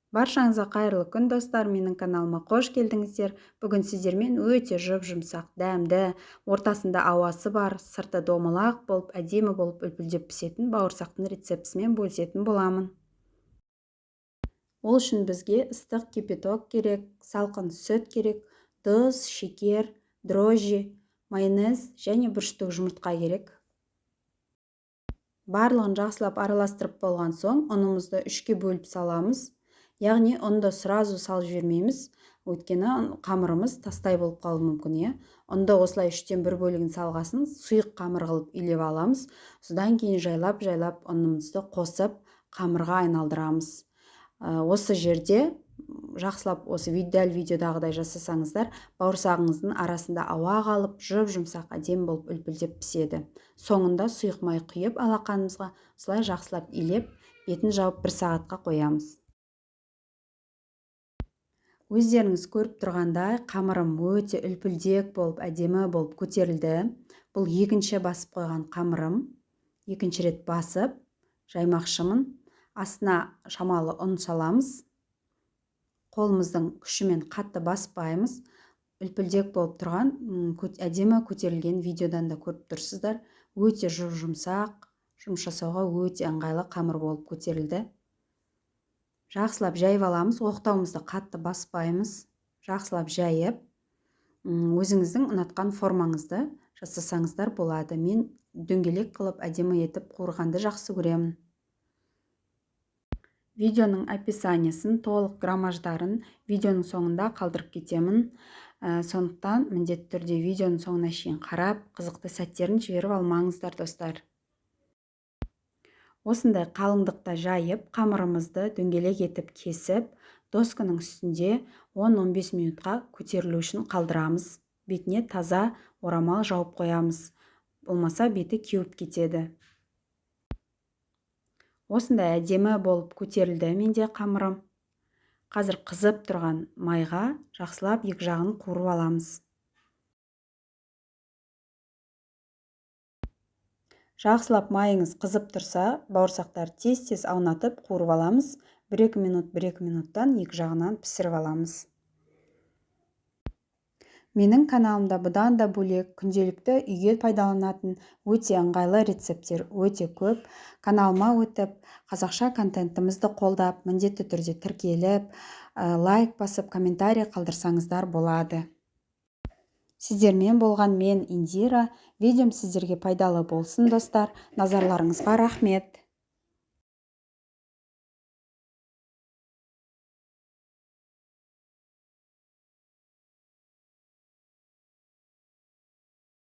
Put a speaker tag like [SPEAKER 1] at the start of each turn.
[SPEAKER 1] Баршаңызға қайырлы күн достар, менің каналыма қош келдіңіздер. Бүгін сіздермен өте жұп-жұмсақ, дәмді, ортасында ауасы бар, сырты домалақ болып, әдемі болып үлпілдеп пісетін бауырсақтың рецептісімен бөлісетін боламын. Ол үшін бізге ыстық кипяток керек, салқын сүт керек, тұз, шекер, дрожжи, майонез және бір штук жұмыртқа керек. Барлығын жақсылап араластырып болған соң, ұнымызды үшке бөліп саламыз. Яғни ұнды сразу салып жібермейміз, өйткені қамырымыз тастай болып қалуы мүмкін. Ұнды осылай үштен бір бөлігін салғасын сұйық қамыр қылып илеп аламыз. Содан кейін жайлап ұнымызды қосып қамырға айналдырамыз. Осы жерде жақсылап осы дәл видеодағыдай жасасаңыздар, бауырсағыңыздың арасында ауа қалып, жұп-жұмсақ әдемі болып үлпілдеп піседі. Соңында сұйық май құйып алақанымызға осылай жақсылап илеп, бетін жауып 1 сағатқа қоямыз. Өздеріңіз көріп тұрғандай, қамырым өте үлпілдек болып, әдемі болып көтерілді. Бұл екінші басып қойған қамырым. Екінші рет басып, жаймақшымын. Астына шамалы ұн саламыз. Қолымыздың күшімен қатты баспаймыз. Үлпілдек болып тұрған, әдемі көтерілген видеодан да көріп тұрсыздар. Өте жұмсақ, жұмыс жасауға өте ыңғайлы қамыр болып көтерілді. Жақсылап жайып аламыз, оқтауымызды қатты баспаймыз. Жақсылап жайып, өзіңіздің ұнатқан формаңызды жасасаңыздар болады. Мен дөңгелек қылып әдемі етіп қуырғанды жақсы көремін. Видеоның описаниясын, толық граммаждарын видеоның соңында қалдырып кетемін. Сондықтан міндетті түрде видеоның соңына шейін қарап, қызықты сәттерін жіберіп алмаңыздар достар. Осындай қалыңдықта жайып, қамырымызды дөңгелек етіп кесіп, досканың үстінде 10-15 минутқа көтерілу үшін қалдырамыз. Бетіне таза орамал жауып қоямыз. Болмаса беті кеуіп кетеді. Осындай әдемі болып көтерілді менде қамырым. Қазір қызып тұрған майға жақсылап екі жағын қуырып аламыз. Жақсылап майыңыз қызып тұрса, бауырсақтар тез аунатып қуырып аламыз. 1-2 минуттан екі жағынан пісіріп аламыз. Менің каналымда бұдан да бөлек күнделікті үйге пайдаланатын өте ыңғайлы рецепттер өте көп. Каналыма өтіп, қазақша контентімізді қолдап, міндетті түрде тіркеліп, лайк басып, комментарий қалдырсаңыздар болады. Сіздермен болған мен Индира. Видеом сіздерге пайдалы болсын достар. Назарларыңызға рахмет.